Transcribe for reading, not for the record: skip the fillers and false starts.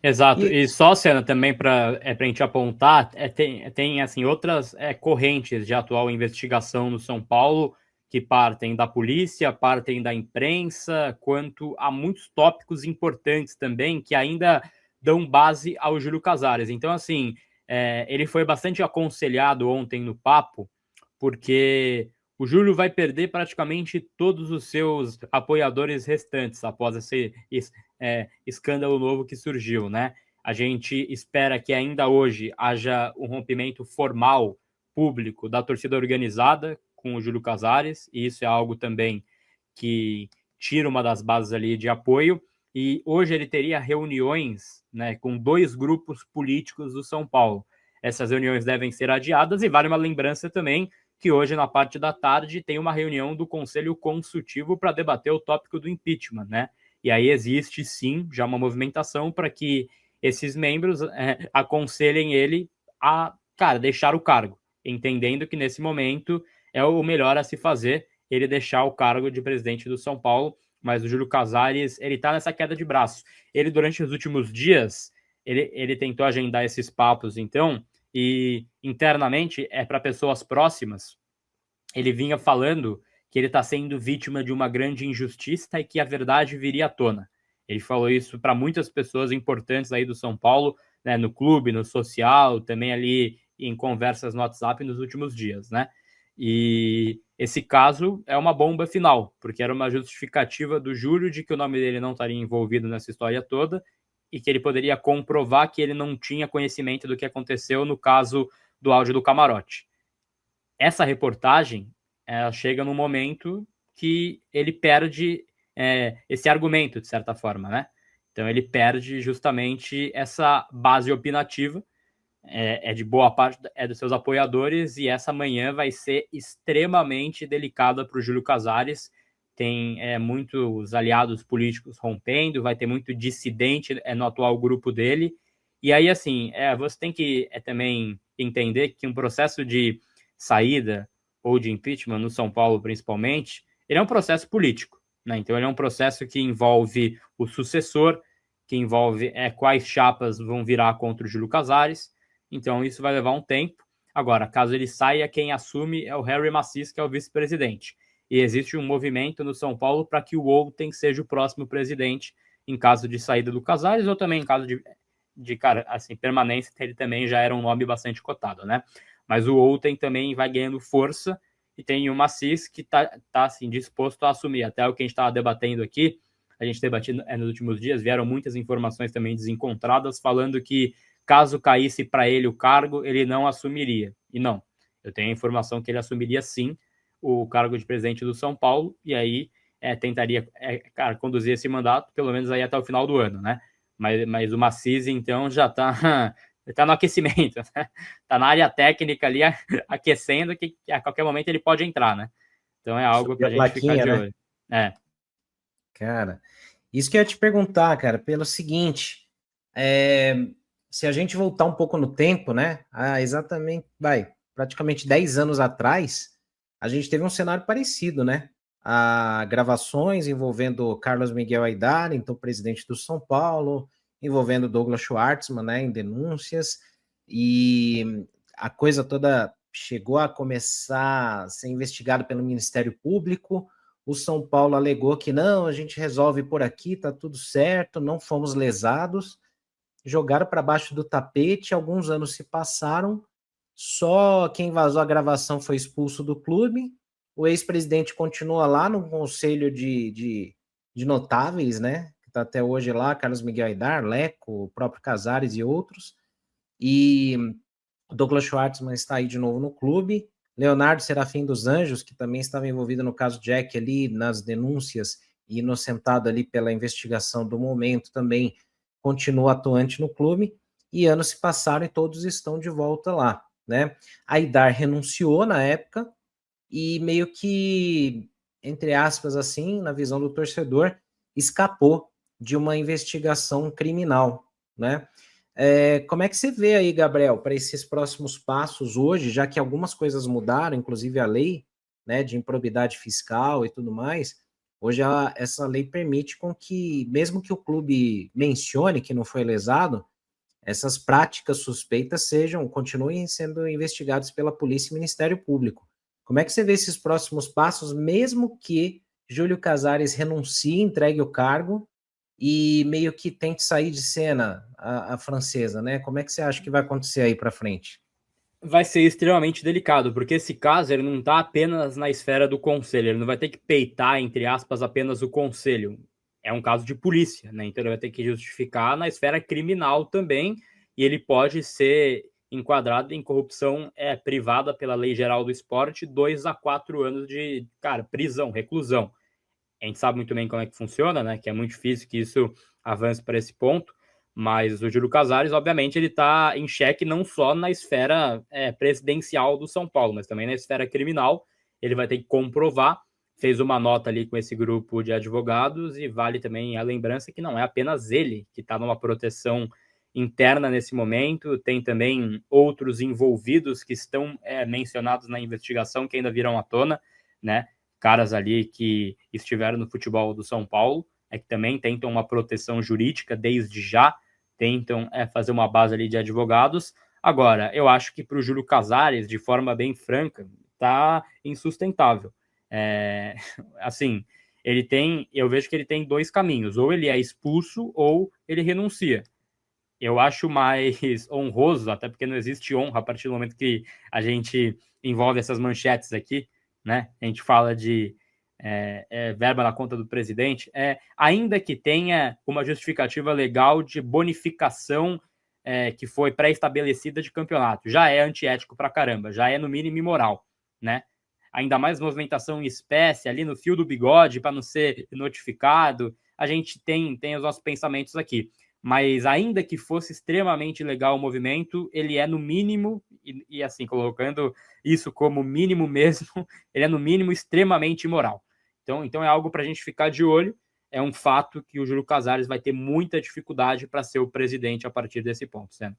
Exato, E e só, Senna, também para a gente apontar, tem assim, outras correntes de atual investigação no São Paulo que partem da polícia, partem da imprensa, quanto a muitos tópicos importantes também que ainda dão base ao Júlio Casares. Então, assim, ele foi bastante aconselhado ontem no papo, porque o Júlio vai perder praticamente todos os seus apoiadores restantes após esse escândalo novo que surgiu, né? A gente espera que ainda hoje haja um rompimento formal, público, da torcida organizada com o Júlio Casares, e isso é algo também que tira uma das bases ali de apoio. E hoje ele teria reuniões, né, com 2 grupos políticos do São Paulo. Essas reuniões devem ser adiadas, e vale uma lembrança também que hoje, na parte da tarde, tem uma reunião do Conselho Consultivo para debater o tópico do impeachment, né? E aí existe sim já uma movimentação para que esses membros aconselhem ele a, cara, deixar o cargo, entendendo que nesse momento é o melhor a se fazer, ele deixar o cargo de presidente do São Paulo. Mas o Júlio Casares, ele tá nessa queda de braço. Ele, durante os últimos dias, ele tentou agendar esses papos, então, e internamente é para pessoas próximas. Ele vinha falando que ele está sendo vítima de uma grande injustiça e que a verdade viria à tona. Ele falou isso para muitas pessoas importantes aí do São Paulo, né, no clube, no social, também ali em conversas no WhatsApp nos últimos dias, né? E esse caso é uma bomba final, porque era uma justificativa do Júlio de que o nome dele não estaria envolvido nessa história toda e que ele poderia comprovar que ele não tinha conhecimento do que aconteceu no caso do áudio do camarote. Essa reportagem chega no momento que ele perde esse argumento, de certa forma, né? Então ele perde justamente essa base opinativa, de boa parte dos seus apoiadores, e essa manhã vai ser extremamente delicada para o Júlio Casares. Tem muitos aliados políticos rompendo, vai ter muito dissidente no atual grupo dele. E aí, assim, você tem que também entender que um processo de saída ou de impeachment no São Paulo, principalmente, ele é um processo político, né? Então ele é um processo que envolve o sucessor, que envolve quais chapas vão virar contra o Júlio Casares. Então isso vai levar um tempo. Agora, caso ele saia, quem assume é o Harry Macis, que é o vice-presidente. E existe um movimento no São Paulo para que o Outem seja o próximo presidente em caso de saída do Casares, ou também em caso de cara, assim, permanência, ele também já era um nome bastante cotado, né? Mas o Outem também vai ganhando força, e tem o Macis que tá assim, disposto a assumir. Até o que a gente estava debatendo aqui, a gente debatiu nos últimos dias, vieram muitas informações também desencontradas, falando que caso caísse para ele o cargo, ele não assumiria. E não, eu tenho a informação que ele assumiria sim o cargo de presidente do São Paulo, e aí tentaria conduzir esse mandato, pelo menos aí até o final do ano, né? Mas o Macis, então, já está tá no aquecimento, né? Tá na área técnica ali, aquecendo, que a qualquer momento ele pode entrar, né? Então é algo subiu para a a gente ficar plaquinha, de né? olho. É. Cara, isso que eu ia te perguntar, cara, pelo seguinte, se a gente voltar um pouco no tempo, né? Exatamente, praticamente 10 anos atrás, a gente teve um cenário parecido, né? Gravações envolvendo Carlos Miguel Aidar, então presidente do São Paulo, envolvendo Douglas Schwartzman, né, em denúncias, e a coisa toda chegou a começar a ser investigada pelo Ministério Público. O São Paulo alegou que não, a gente resolve por aqui, tá tudo certo, não fomos lesados. Jogaram para baixo do tapete, alguns anos se passaram, só quem vazou a gravação foi expulso do clube, o ex-presidente continua lá no conselho de notáveis, né, que está até hoje lá, Carlos Miguel Aidar, Leco, o próprio Casares e outros, e o Douglas Schwartzman está aí de novo no clube, Leonardo Serafim dos Anjos, que também estava envolvido no caso Jack ali, nas denúncias, e inocentado ali pela investigação do momento também, continua atuante no clube, e anos se passaram e todos estão de volta lá, né? A Aidar renunciou na época, e meio que, entre aspas, assim, na visão do torcedor, escapou de uma investigação criminal, né? Como é que você vê aí, Gabriel, para esses próximos passos hoje, já que algumas coisas mudaram, inclusive a lei, né, de improbidade fiscal e tudo mais, Hoje essa lei permite com que, mesmo que o clube mencione que não foi lesado, essas práticas suspeitas continuem sendo investigadas pela polícia e Ministério Público. Como é que você vê esses próximos passos, mesmo que Júlio Casares renuncie, entregue o cargo e meio que tente sair de cena a francesa, né? Como é que você acha que vai acontecer aí para frente? Vai ser extremamente delicado, porque esse caso ele não está apenas na esfera do conselho, ele não vai ter que peitar, entre aspas, apenas o conselho. É um caso de polícia, né? Então ele vai ter que justificar na esfera criminal também, e ele pode ser enquadrado em corrupção privada pela Lei Geral do Esporte, 2 a 4 anos de, prisão, reclusão. A gente sabe muito bem como é que funciona, né? Que é muito difícil que isso avance para esse ponto, mas o Júlio Casares, obviamente, ele está em xeque não só na esfera presidencial do São Paulo, mas também na esfera criminal. Ele vai ter que comprovar. Fez uma nota ali com esse grupo de advogados e vale também a lembrança que não é apenas ele que está numa proteção interna nesse momento, tem também outros envolvidos que estão mencionados na investigação que ainda virão à tona, né? Caras ali que estiveram no futebol do São Paulo, que também tentam uma proteção jurídica desde já, tentam fazer uma base ali de advogados. Agora, eu acho que para o Júlio Casares, de forma bem franca, tá insustentável. Assim, eu vejo que ele tem 2 caminhos, ou ele é expulso ou ele renuncia. Eu acho mais honroso, até porque não existe honra a partir do momento que a gente envolve essas manchetes aqui, né? A gente fala de verba na conta do presidente, ainda que tenha uma justificativa legal de bonificação que foi pré-estabelecida de campeonato. Já é antiético pra caramba, já é no mínimo imoral, né? Ainda mais movimentação em espécie, ali no fio do bigode, para não ser notificado. A gente tem os nossos pensamentos aqui. Mas ainda que fosse extremamente legal o movimento, ele é no mínimo, e assim, colocando isso como mínimo mesmo, ele é no mínimo extremamente imoral. Então é algo para a gente ficar de olho, é um fato que o Júlio Casares vai ter muita dificuldade para ser o presidente a partir desse ponto, certo?